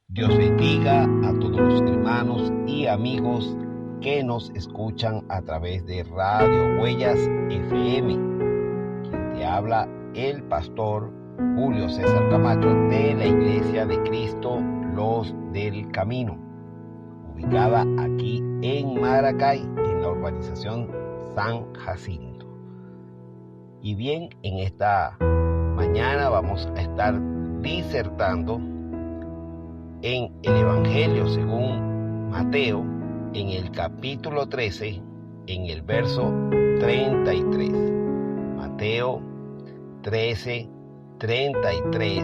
Dios bendiga a todos los hermanos y amigos que nos escuchan a través de Radio Huellas FM. Quien te habla, el pastor Julio César Camacho de la Iglesia de Cristo, los del Camino, ubicada aquí en Maracay, en la urbanización San Jacinto. Y bien, en esta mañana vamos a estar disertando en el Evangelio según Mateo, en el capítulo 13, en el verso 33. Mateo 13, 33,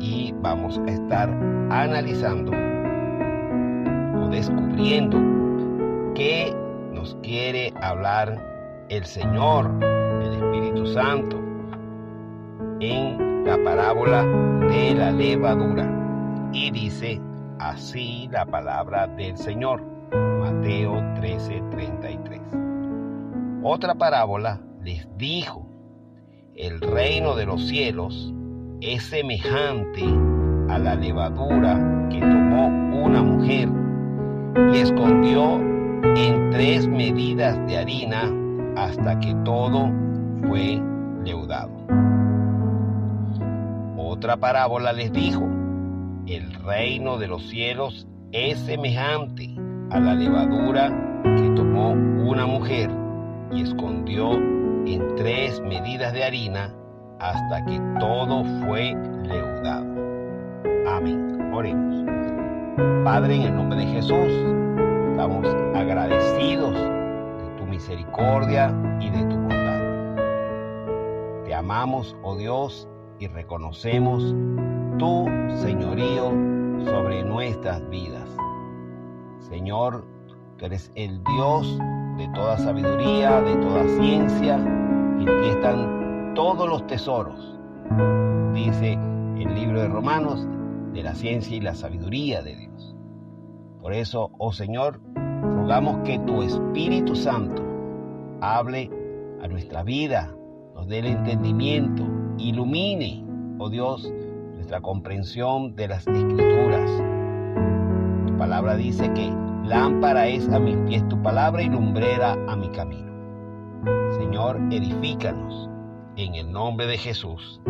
y vamos a estar analizando o descubriendo qué nos quiere hablar el Señor, el Espíritu Santo, en la parábola de la levadura. Y dice así la palabra del Señor, Mateo 13:33. Otra parábola les dijo: el reino de los cielos es semejante a la levadura que tomó una mujer y escondió en 3 medidas de harina hasta que todo fue leudado. Otra parábola les dijo: el reino de los cielos es semejante a la levadura que tomó una mujer y escondió en 3 medidas de harina hasta que todo fue leudado. Amén. Oremos. Padre, en el nombre de Jesús, estamos agradecidos de tu misericordia y de tu bondad. Te amamos, oh Dios, y reconocemos tu señorío sobre nuestras vidas. Señor, tú eres el Dios de toda sabiduría, de toda ciencia, y en ti están todos los tesoros, dice el libro de Romanos, de la ciencia y la sabiduría de Dios. Por eso, oh Señor, rogamos que tu Espíritu Santo hable a nuestra vida, nos dé el entendimiento, ilumine, oh Dios, nuestra comprensión de las Escrituras. Tu palabra dice que lámpara es a mis pies tu palabra y lumbrera a mi camino. Señor, edifícanos en el nombre de Jesús.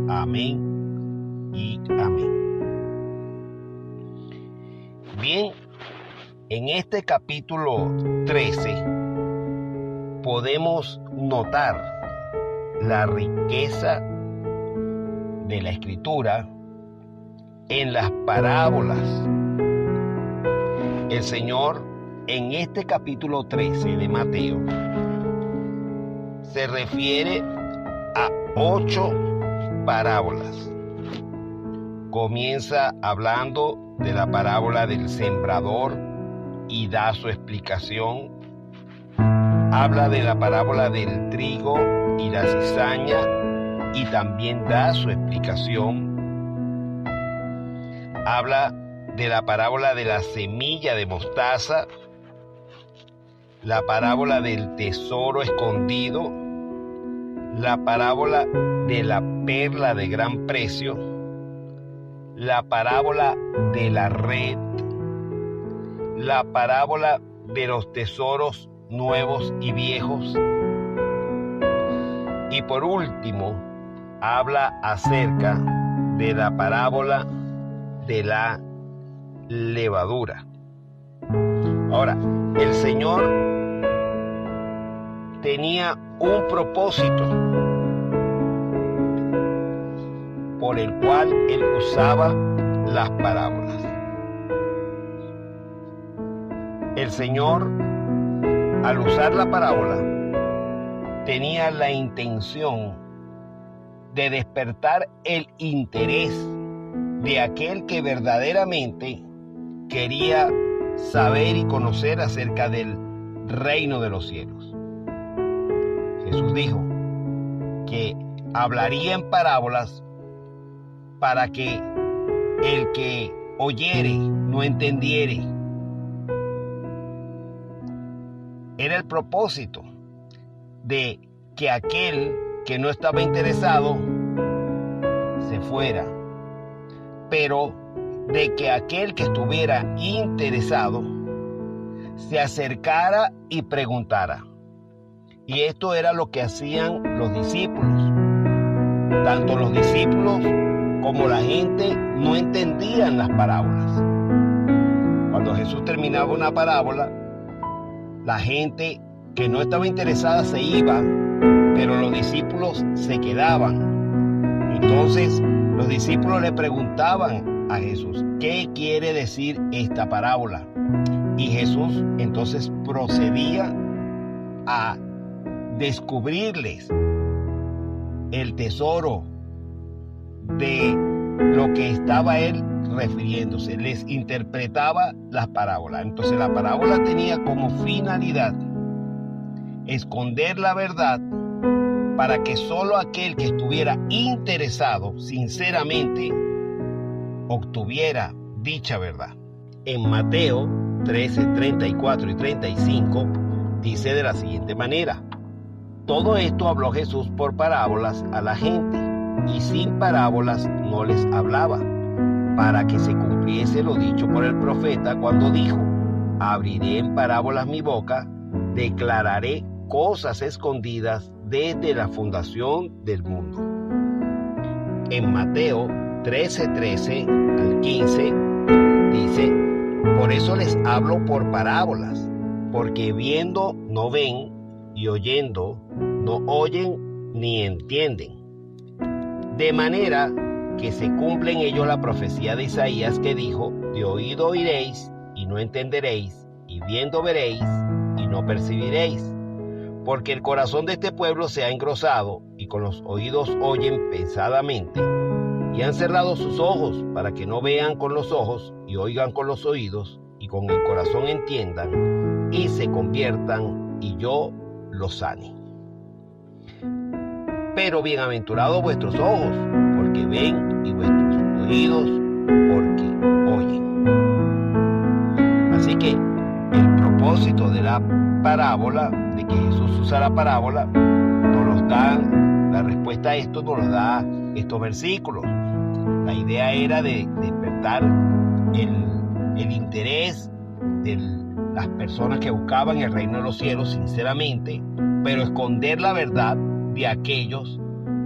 Amén y amén. Bien, en este capítulo 13 podemos notar la riqueza de la Escritura en las parábolas. El Señor, en este capítulo 13 de Mateo, se refiere a 8 parábolas. Comienza hablando de la parábola del sembrador y da su explicación. Habla de la parábola del trigo y la cizaña y también da su explicación. Habla de la parábola de la semilla de mostaza, la parábola del tesoro escondido, la parábola de la perla de gran precio, la parábola de la red, la parábola de los tesoros nuevos y viejos, y por último habla acerca de la parábola de la levadura. Ahora, el Señor tenía un propósito por el cual Él usaba las parábolas. El Señor, al usar la parábola, tenía la intención de despertar el interés de aquel que verdaderamente quería saber y conocer acerca del reino de los cielos. Jesús dijo que hablaría en parábolas para que el que oyere no entendiere. Era el propósito de que aquel que no estaba interesado se fuera, pero de que aquel que estuviera interesado se acercara y preguntara. Y esto era lo que hacían los discípulos. Tanto los discípulos como la gente no entendían las parábolas. Cuando Jesús terminaba una parábola, la gente que no estaba interesada se iba, pero los discípulos se quedaban. Entonces los discípulos le preguntaban a Jesús, ¿qué quiere decir esta parábola? Y Jesús entonces procedía a descubrirles el tesoro de lo que estaba él refiriéndose. Les interpretaba las parábolas. Entonces la parábola tenía como finalidad esconder la verdad para que solo aquel que estuviera interesado sinceramente obtuviera dicha verdad. En Mateo 13, 34 y 35 dice de la siguiente manera: todo esto habló Jesús por parábolas a la gente, y sin parábolas no les hablaba, para que se cumpliese lo dicho por el profeta cuando dijo: abriré en parábolas mi boca, declararé cosas escondidas desde la fundación del mundo. En Mateo 13 al 15 dice: por eso les hablo por parábolas, porque viendo no ven, y oyendo no oyen ni entienden. De manera que se cumple en ello la profecía de Isaías que dijo: de oído oiréis y no entenderéis, y viendo veréis y no percibiréis. Porque el corazón de este pueblo se ha engrosado, y con los oídos oyen pesadamente, y han cerrado sus ojos para que no vean con los ojos, y oigan con los oídos, y con el corazón entiendan, y se conviertan, y yo los sane. Pero bienaventurados vuestros ojos, porque ven, y vuestros oídos, porque oyen. Así que el propósito de la parábola, de que Jesús usa la parábola, nos los da, la respuesta a esto nos lo da estos versículos. La idea era de despertar el interés de las personas que buscaban el reino de los cielos sinceramente, pero esconder la verdad de aquellos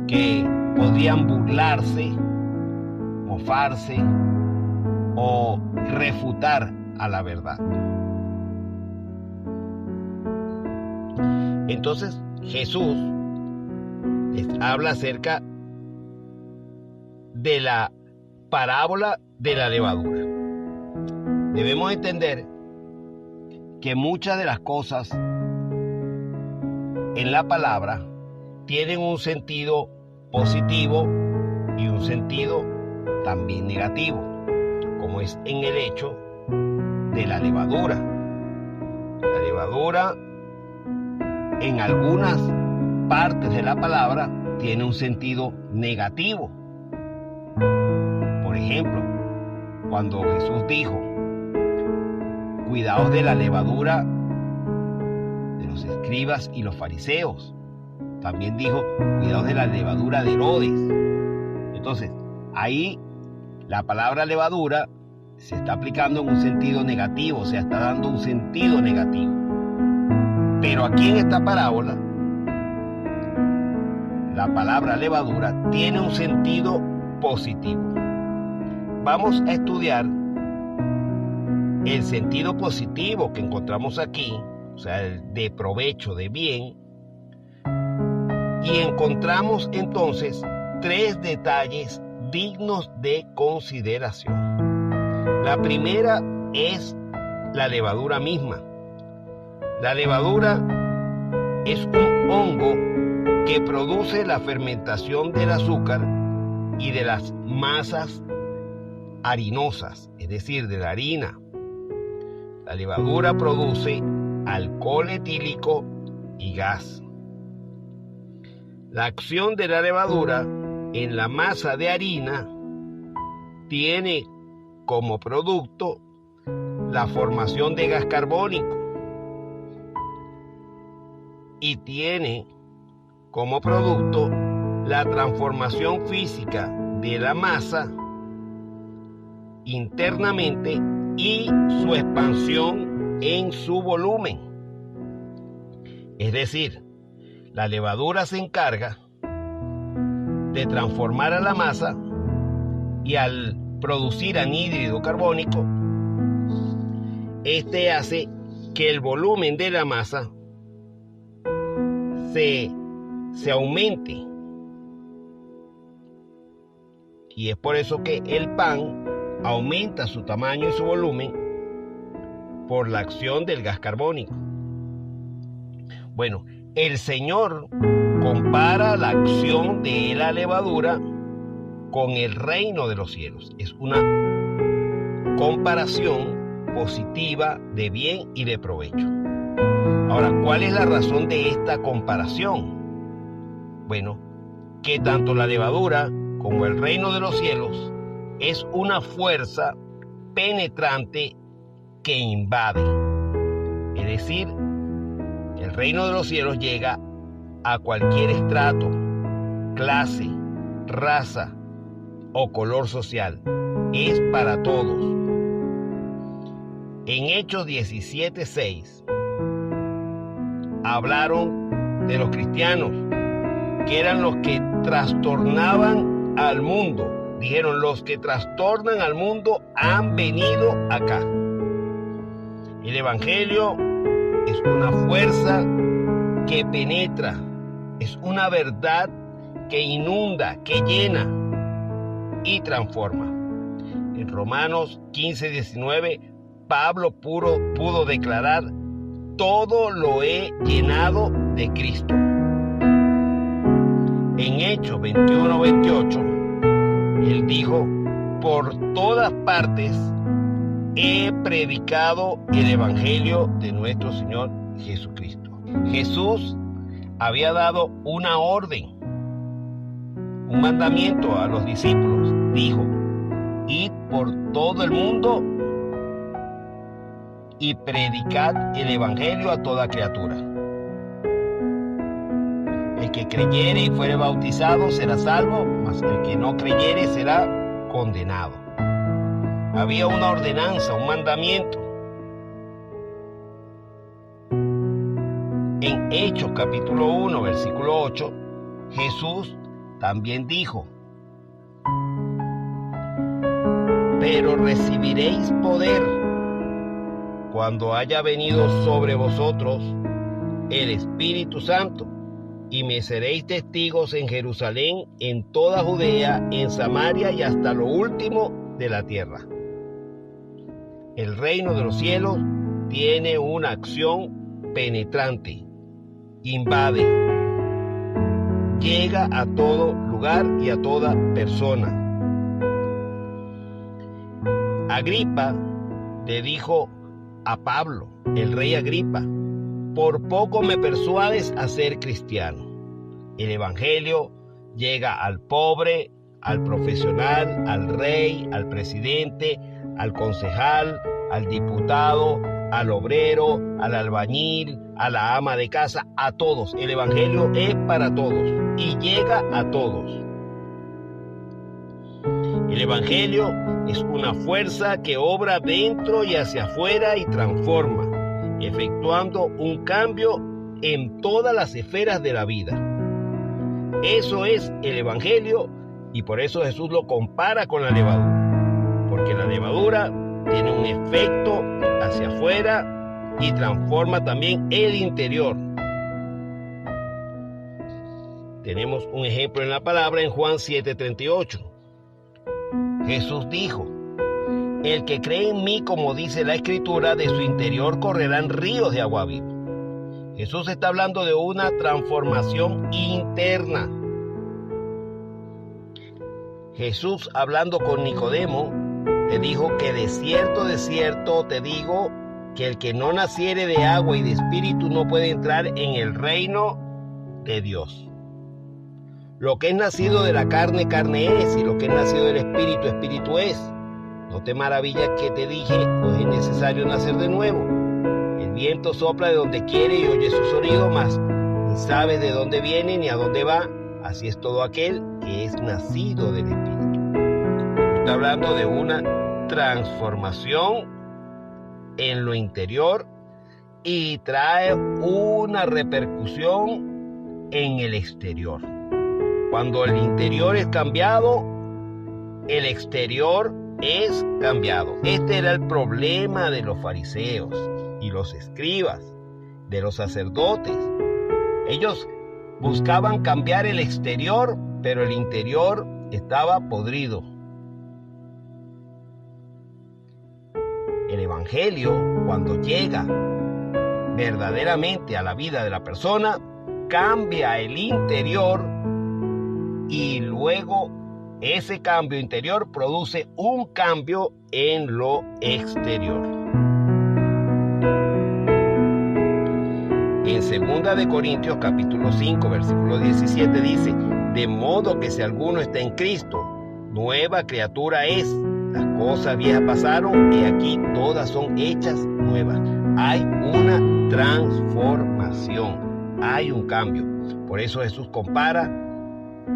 que podían burlarse, mofarse o refutar a la verdad. Entonces Jesús les habla acerca de la parábola de la levadura. Debemos entender que muchas de las cosas en la palabra tienen un sentido positivo y un sentido también negativo, como es en el hecho de la levadura. La levadura en algunas partes de la palabra tiene un sentido negativo. Por ejemplo, cuando Jesús dijo: cuidaos de la levadura de los escribas y los fariseos, también dijo: cuidaos de la levadura de Herodes. Entonces, ahí la palabra levadura se está aplicando en un sentido negativo, o sea, está dando un sentido negativo. Pero aquí en esta parábola, la palabra levadura tiene un sentido positivo. Vamos a estudiar el sentido positivo que encontramos aquí, o sea, el de provecho, de bien, y encontramos entonces 3 detalles dignos de consideración. La primera es la levadura misma. La levadura es un hongo que produce la fermentación del azúcar y de las masas harinosas, es decir, de la harina. La levadura produce alcohol etílico y gas. La acción de la levadura en la masa de harina tiene como producto la formación de gas carbónico y tiene como producto la transformación física de la masa internamente y su expansión en su volumen. Es decir, la levadura se encarga de transformar a la masa y al producir anhídrido carbónico, este hace que el volumen de la masa se aumente. Y es por eso que el pan aumenta su tamaño y su volumen por la acción del gas carbónico. Bueno, el Señor compara la acción de la levadura con el reino de los cielos. Es una comparación positiva de bien y de provecho. Ahora, ¿cuál es la razón de esta comparación? Bueno, que tanto la levadura como el reino de los cielos es una fuerza penetrante que invade. Es decir, el reino de los cielos llega a cualquier estrato, clase, raza o color social. Es para todos. En Hechos 17:6 hablaron de los cristianos, que eran los que trastornaban al mundo. Dijeron, los que trastornan al mundo han venido acá. El Evangelio es una fuerza que penetra, es una verdad que inunda, que llena y transforma. En Romanos 15:19, Pablo pudo declarar, todo lo he llenado de Cristo. En Hechos 21:28, él dijo, por todas partes he predicado el Evangelio de nuestro Señor Jesucristo. Jesús había dado una orden, un mandamiento a los discípulos. Dijo, id por todo el mundo y predicad el Evangelio a toda criatura. El que creyere y fuere bautizado será salvo, mas el que no creyere será condenado. Había una ordenanza, un mandamiento. En Hechos capítulo 1, versículo 8, Jesús también dijo, pero recibiréis poder cuando haya venido sobre vosotros el Espíritu Santo, y me seréis testigos en Jerusalén, en toda Judea, en Samaria y hasta lo último de la tierra. El reino de los cielos tiene una acción penetrante, invade, llega a todo lugar y a toda persona. Agripa le dijo a Pablo, el rey Agripa, por poco me persuades a ser cristiano. El Evangelio llega al pobre, al profesional, al rey, al presidente, al concejal, al diputado, al obrero, al albañil, a la ama de casa, a todos. El Evangelio es para todos y llega a todos. El Evangelio es una fuerza que obra dentro y hacia afuera y transforma, efectuando un cambio en todas las esferas de la vida. Eso es el Evangelio, y por eso Jesús lo compara con la levadura, porque la levadura tiene un efecto hacia afuera y transforma también el interior. Tenemos un ejemplo en la palabra en Juan 7:38. Jesús dijo, el que cree en mí, como dice la Escritura, de su interior correrán ríos de agua viva. Jesús está hablando de una transformación interna. Jesús, hablando con Nicodemo, le dijo que de cierto te digo que el que no naciere de agua y de espíritu no puede entrar en el reino de Dios. Lo que es nacido de la carne, carne es, y lo que es nacido del espíritu, espíritu es. No te maravillas que te dije, pues es necesario nacer de nuevo. El viento sopla de donde quiere y oye su sonido, mas ni sabes de dónde viene ni a dónde va. Así es todo aquel que es nacido del espíritu. Está hablando de una transformación en lo interior y trae una repercusión en el exterior. Cuando el interior es cambiado, el exterior es cambiado. Este era el problema de los fariseos y los escribas, de los sacerdotes. Ellos buscaban cambiar el exterior, pero el interior estaba podrido. El evangelio, cuando llega verdaderamente a la vida de la persona, cambia el interior y luego ese cambio interior produce un cambio en lo exterior. En 2 de Corintios capítulo 5 versículo 17 dice: de modo que si alguno está en Cristo, nueva criatura es. Las cosas viejas pasaron y aquí todas son hechas nuevas. Hay una transformación, hay un cambio. Por eso Jesús compara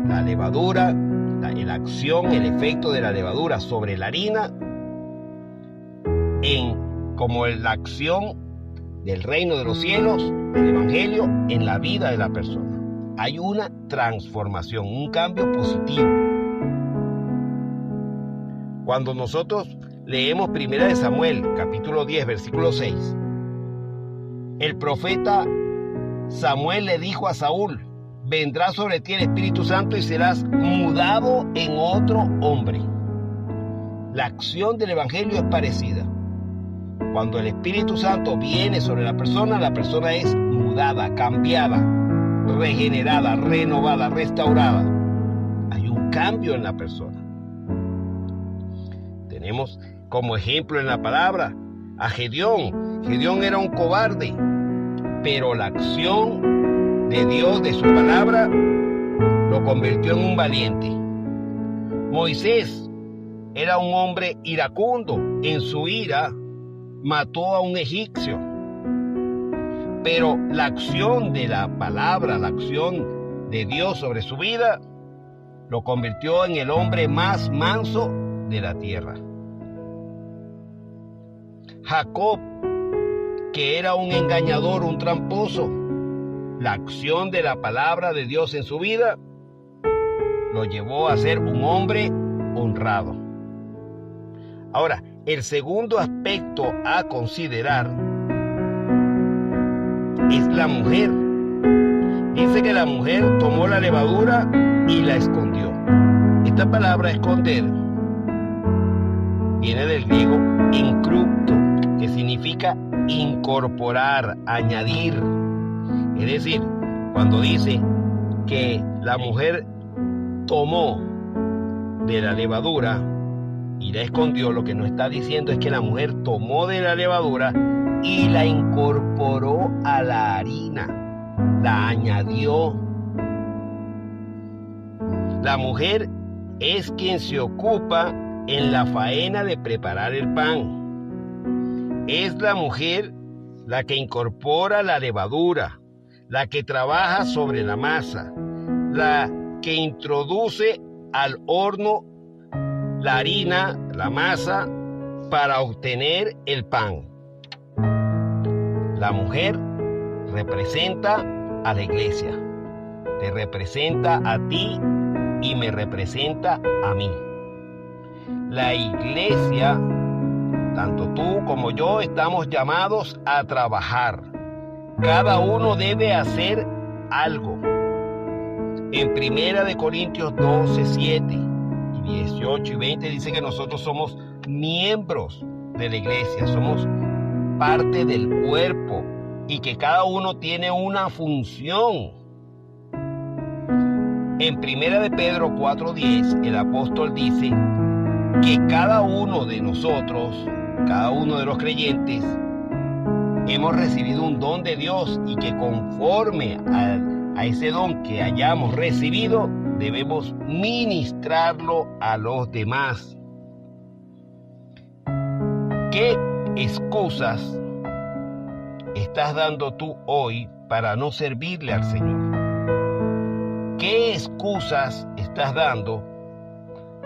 la levadura, la acción, el efecto de la levadura sobre la harina, como la acción del reino de los cielos, del evangelio, en la vida de la persona. Hay una transformación, un cambio positivo. Cuando nosotros leemos 1 Samuel, capítulo 10, versículo 6, el profeta Samuel le dijo a Saúl: vendrá sobre ti el Espíritu Santo y serás mudado en otro hombre. La acción del evangelio es parecida. Cuando el Espíritu Santo viene sobre la persona es mudada, cambiada, regenerada, renovada, restaurada. Hay un cambio en la persona. Tenemos como ejemplo en la palabra a Gedeón. Gedeón era un cobarde, pero la acción de Dios, de su palabra, lo convirtió en un valiente. Moisés era un hombre iracundo. En su ira mató a un egipcio. Pero la acción de la palabra, la acción de Dios sobre su vida, lo convirtió en el hombre más manso de la tierra. Jacob, que era un engañador, un tramposo, la acción de la palabra de Dios en su vida lo llevó a ser un hombre honrado. Ahora, el segundo aspecto a considerar es la mujer. Dice que la mujer tomó la levadura y la escondió. Esta palabra esconder viene del griego incrupto, que significa incorporar, añadir. Es decir, cuando dice que la mujer tomó de la levadura y la escondió, lo que nos está diciendo es que la mujer tomó de la levadura y la incorporó a la harina, la añadió. La mujer es quien se ocupa en la faena de preparar el pan. Es la mujer la que incorpora la levadura, la que trabaja sobre la masa, la que introduce al horno la harina, la masa, para obtener el pan. La mujer representa a la iglesia, te representa a ti y me representa a mí. La iglesia, tanto tú como yo, estamos llamados a trabajar. Cada uno debe hacer algo. En 1 de Corintios 12, 7 y 18 y 20 dice que nosotros somos miembros de la iglesia, somos parte del cuerpo y que cada uno tiene una función. En 1 de Pedro 4:10 el apóstol dice que cada uno de nosotros, cada uno de los creyentes, hemos recibido un don de Dios y que conforme a ese don que hayamos recibido, debemos ministrarlo a los demás. ¿Qué excusas estás dando tú hoy para no servirle al Señor? ¿Qué excusas estás dando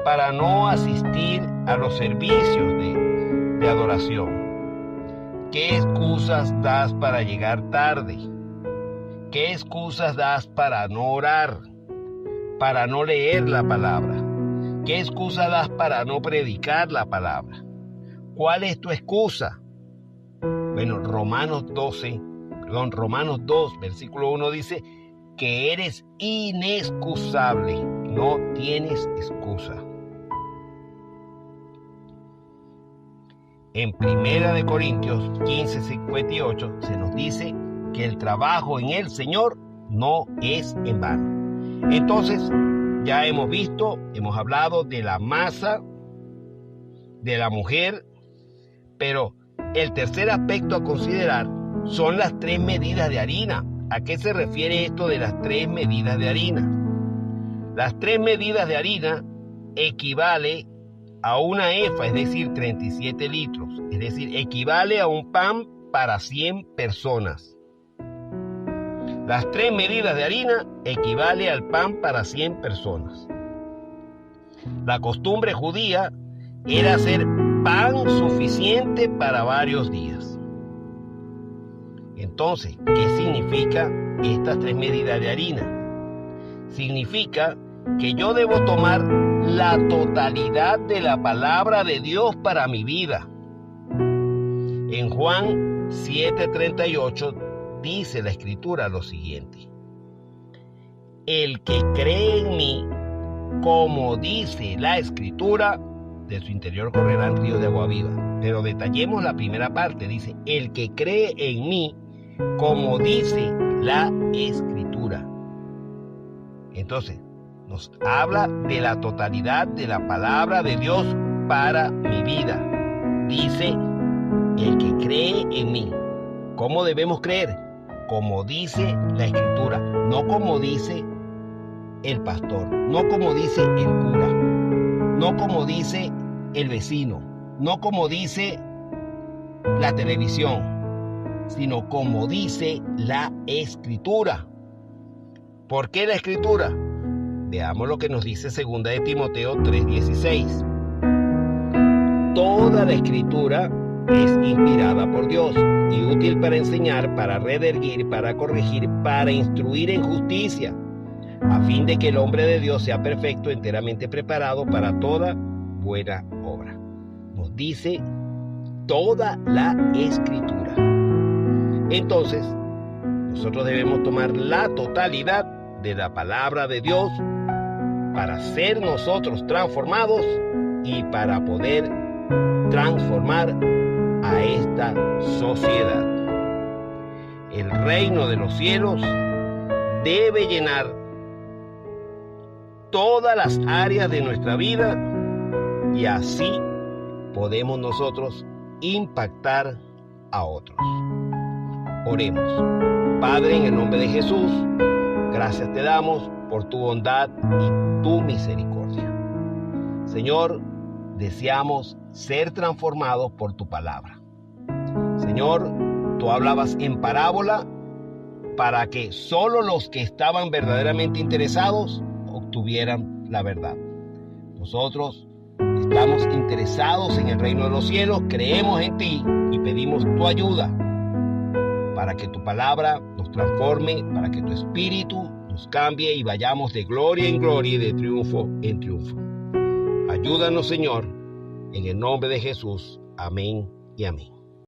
para no asistir a los servicios de adoración? ¿Qué excusas das para llegar tarde? ¿Qué excusas das para no orar? Para no leer la palabra. ¿Qué excusa das para no predicar la palabra? ¿Cuál es tu excusa? Bueno, Romanos 2, versículo 1 dice que eres inexcusable, no tienes excusa. En 1 Corintios 15:58 se nos dice que el trabajo en el Señor no es en vano. Entonces, ya hemos hablado de la masa, de la mujer, pero el tercer aspecto a considerar son las 3 medidas de harina. ¿A qué se refiere esto de las 3 medidas de harina? Las 3 medidas de harina equivale a una efa, es decir, 37 litros. Es decir, equivale a un pan para 100 personas. Las 3 medidas de harina equivale al pan para 100 personas. La costumbre judía era hacer pan suficiente para varios días. Entonces, ¿qué significa estas 3 medidas de harina? Significa que yo debo tomar la totalidad de la palabra de Dios para mi vida. En Juan 7:38 dice la Escritura lo siguiente: el que cree en mí, como dice la Escritura, de su interior correrán ríos de agua viva. Pero detallemos la primera parte, dice, el que cree en mí, como dice la Escritura. Entonces, nos habla de la totalidad de la palabra de Dios para mi vida. Dice, el que cree en mí. ¿Cómo debemos creer? Como dice la Escritura, no como dice el pastor, no como dice el cura, no como dice el vecino, no como dice la televisión, sino como dice la Escritura. ¿Por qué la Escritura? Veamos lo que nos dice 2 de Timoteo 3:16. Toda la Escritura es inspirada por Dios y útil para enseñar, para redarguir, para corregir, para instruir en justicia, a fin de que el hombre de Dios sea perfecto, enteramente preparado para toda buena obra. Nos dice toda la Escritura. Entonces, nosotros debemos tomar la totalidad de la palabra de Dios para ser nosotros transformados y para poder transformar a esta sociedad. El reino de los cielos debe llenar todas las áreas de nuestra vida y así podemos nosotros impactar a otros. Oremos. Padre, en el nombre de Jesús, gracias te damos por tu bondad y tu misericordia. Señor, deseamos ser transformados por tu palabra. Señor, tú hablabas en parábola para que solo los que estaban verdaderamente interesados obtuvieran la verdad. Nosotros estamos interesados en el reino de los cielos, creemos en ti y pedimos tu ayuda para que tu palabra nos transforme, para que tu espíritu nos cambie y vayamos de gloria en gloria y de triunfo en triunfo. Ayúdanos, Señor, en el nombre de Jesús. Amén y amén.